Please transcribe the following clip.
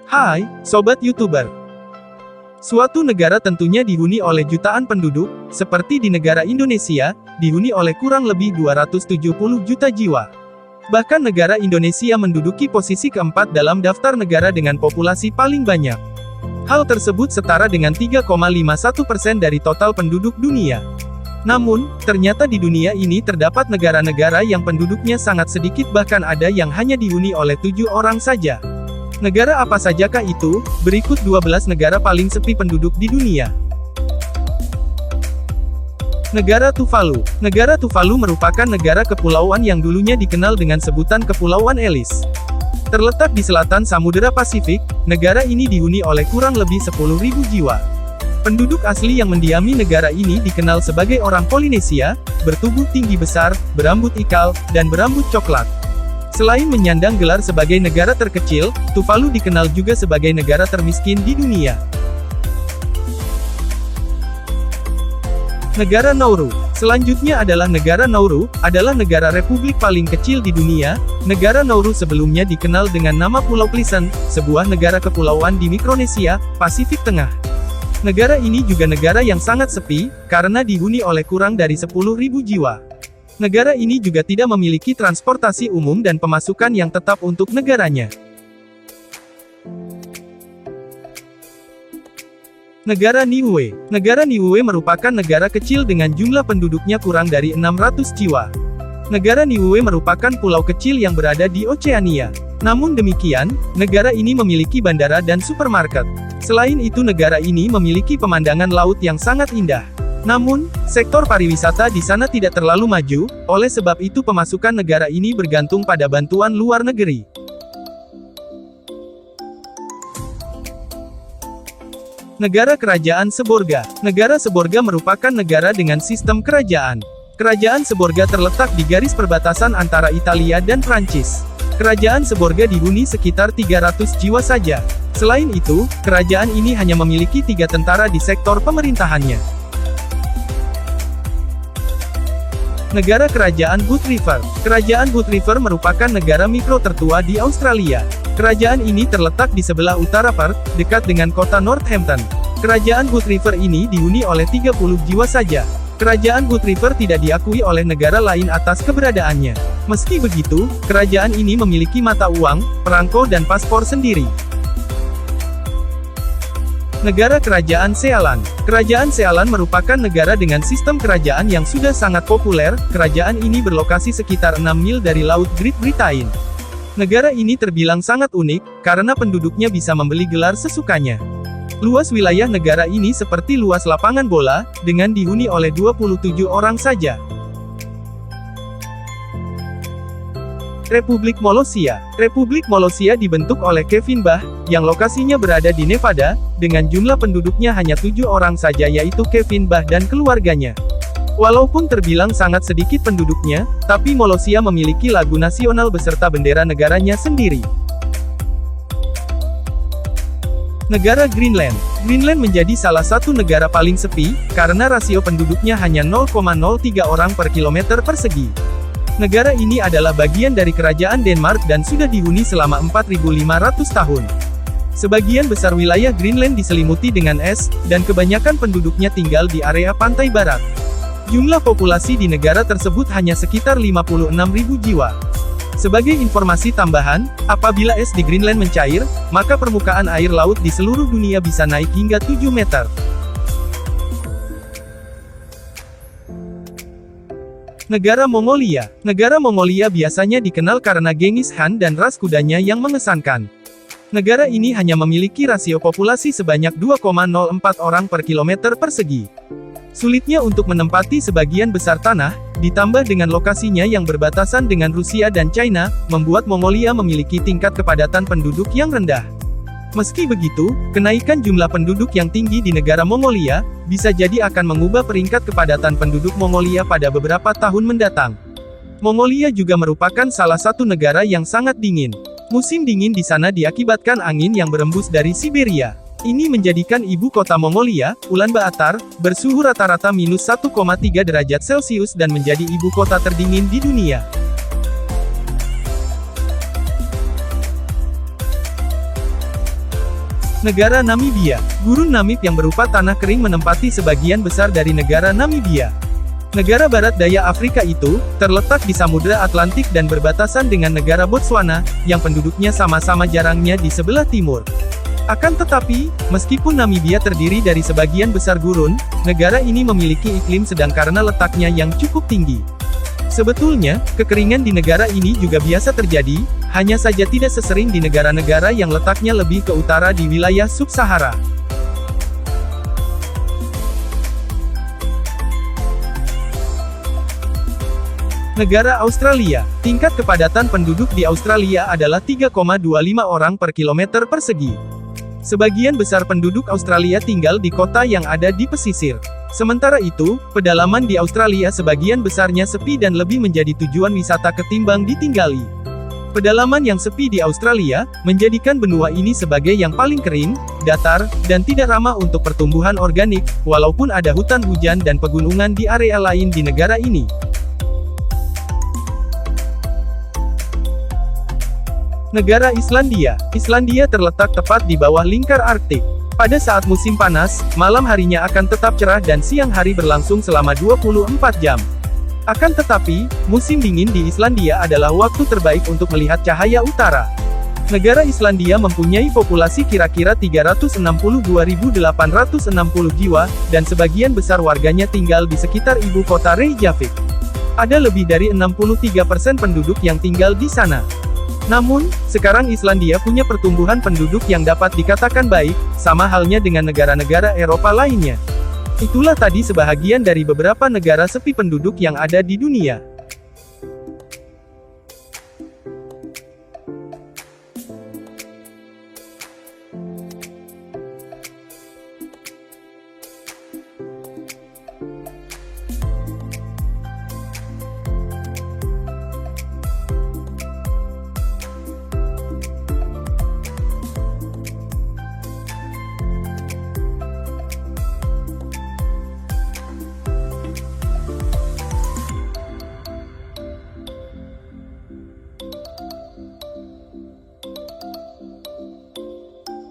Hai, Sobat YouTuber. Suatu negara tentunya dihuni oleh jutaan penduduk, seperti di negara Indonesia, dihuni oleh kurang lebih 270 juta jiwa. Bahkan negara Indonesia menduduki posisi keempat dalam daftar negara dengan populasi paling banyak. Hal tersebut setara dengan 3,51% dari total penduduk dunia. Namun, ternyata di dunia ini terdapat negara-negara yang penduduknya sangat sedikit, bahkan ada yang hanya dihuni oleh 7 orang saja. Negara apa sajakah itu? Berikut 12 negara paling sepi penduduk di dunia. Negara Tuvalu. Negara Tuvalu merupakan negara kepulauan yang dulunya dikenal dengan sebutan Kepulauan Ellis. Terletak di selatan Samudera Pasifik, negara ini dihuni oleh kurang lebih 10.000 jiwa. Penduduk asli yang mendiami negara ini dikenal sebagai orang Polinesia, bertubuh tinggi besar, berambut ikal, dan berambut coklat. Selain menyandang gelar sebagai negara terkecil, Tuvalu dikenal juga sebagai negara termiskin di dunia. Negara Nauru. Selanjutnya adalah negara Nauru, adalah negara republik paling kecil di dunia. Negara Nauru sebelumnya dikenal dengan nama Pulau Pleasant, sebuah negara kepulauan di Mikronesia, Pasifik Tengah. Negara ini juga negara yang sangat sepi, karena dihuni oleh kurang dari 10.000 jiwa. Negara ini juga tidak memiliki transportasi umum dan pemasukan yang tetap untuk negaranya. Negara Niue. Negara Niue merupakan negara kecil dengan jumlah penduduknya kurang dari 600 jiwa. Negara Niue merupakan pulau kecil yang berada di Oceania. Namun demikian, negara ini memiliki bandara dan supermarket. Selain itu, negara ini memiliki pemandangan laut yang sangat indah. Namun, sektor pariwisata di sana tidak terlalu maju, oleh sebab itu pemasukan negara ini bergantung pada bantuan luar negeri. Negara Kerajaan Seborga. Negara Seborga merupakan negara dengan sistem kerajaan. Kerajaan Seborga terletak di garis perbatasan antara Italia dan Prancis. Kerajaan Seborga dihuni sekitar 300 jiwa saja. Selain itu, kerajaan ini hanya memiliki 3 tentara di sektor pemerintahannya. Negara Kerajaan Hood River. Kerajaan Hood River merupakan negara mikro tertua di Australia. Kerajaan ini terletak di sebelah utara Perth, dekat dengan kota Northampton. Kerajaan Hood River ini dihuni oleh 30 jiwa saja. Kerajaan Hood River tidak diakui oleh negara lain atas keberadaannya. Meski begitu, kerajaan ini memiliki mata uang, perangko dan paspor sendiri. Negara Kerajaan Sealan. Kerajaan Sealan merupakan negara dengan sistem kerajaan yang sudah sangat populer. Kerajaan ini berlokasi sekitar 6 mil dari Laut Great Britain. Negara ini terbilang sangat unik, karena penduduknya bisa membeli gelar sesukanya. Luas wilayah negara ini seperti luas lapangan bola, dengan dihuni oleh 27 orang saja. Republik Molossia. Republik Molossia dibentuk oleh Kevin Bah, yang lokasinya berada di Nevada, dengan jumlah penduduknya hanya 7 orang saja, yaitu Kevin Bah dan keluarganya. Walaupun terbilang sangat sedikit penduduknya, tapi Molossia memiliki lagu nasional beserta bendera negaranya sendiri. Negara Greenland. Greenland menjadi salah satu negara paling sepi, karena rasio penduduknya hanya 0,03 orang per kilometer persegi. Negara ini adalah bagian dari Kerajaan Denmark dan sudah dihuni selama 4.500 tahun. Sebagian besar wilayah Greenland diselimuti dengan es, dan kebanyakan penduduknya tinggal di area pantai barat. Jumlah populasi di negara tersebut hanya sekitar 56.000 jiwa. Sebagai informasi tambahan, apabila es di Greenland mencair, maka permukaan air laut di seluruh dunia bisa naik hingga 7 meter. Negara Mongolia. Negara Mongolia biasanya dikenal karena Genghis Khan dan ras kudanya yang mengesankan. Negara ini hanya memiliki rasio populasi sebanyak 2,04 orang per kilometer persegi. Sulitnya untuk menempati sebagian besar tanah, ditambah dengan lokasinya yang berbatasan dengan Rusia dan China, membuat Mongolia memiliki tingkat kepadatan penduduk yang rendah. Meski begitu, kenaikan jumlah penduduk yang tinggi di negara Mongolia, bisa jadi akan mengubah peringkat kepadatan penduduk Mongolia pada beberapa tahun mendatang. Mongolia juga merupakan salah satu negara yang sangat dingin. Musim dingin di sana diakibatkan angin yang berembus dari Siberia. Ini menjadikan ibu kota Mongolia, Ulaanbaatar, bersuhu rata-rata minus 1,3 derajat Celcius dan menjadi ibu kota terdingin di dunia. Negara Namibia. Gurun Namib yang berupa tanah kering menempati sebagian besar dari negara Namibia. Negara barat daya Afrika itu, terletak di Samudra Atlantik dan berbatasan dengan negara Botswana, yang penduduknya sama-sama jarangnya di sebelah timur. Akan tetapi, meskipun Namibia terdiri dari sebagian besar gurun, negara ini memiliki iklim sedang karena letaknya yang cukup tinggi. Sebetulnya, kekeringan di negara ini juga biasa terjadi, hanya saja tidak sesering di negara-negara yang letaknya lebih ke utara di wilayah sub-Sahara. Negara Australia. Tingkat kepadatan penduduk di Australia adalah 3,25 orang per kilometer persegi. Sebagian besar penduduk Australia tinggal di kota yang ada di pesisir. Sementara itu, pedalaman di Australia sebagian besarnya sepi dan lebih menjadi tujuan wisata ketimbang ditinggali. Pedalaman yang sepi di Australia, menjadikan benua ini sebagai yang paling kering, datar, dan tidak ramah untuk pertumbuhan organik, walaupun ada hutan hujan dan pegunungan di area lain di negara ini. Negara Islandia. Islandia terletak tepat di bawah lingkar Arktik. Pada saat musim panas, malam harinya akan tetap cerah dan siang hari berlangsung selama 24 jam. Akan tetapi, musim dingin di Islandia adalah waktu terbaik untuk melihat cahaya utara. Negara Islandia mempunyai populasi kira-kira 362.860 jiwa, dan sebagian besar warganya tinggal di sekitar ibu kota Reykjavik. Ada lebih dari 63% penduduk yang tinggal di sana. Namun, sekarang Islandia punya pertumbuhan penduduk yang dapat dikatakan baik, sama halnya dengan negara-negara Eropa lainnya. Itulah tadi sebahagian dari beberapa negara sepi penduduk yang ada di dunia.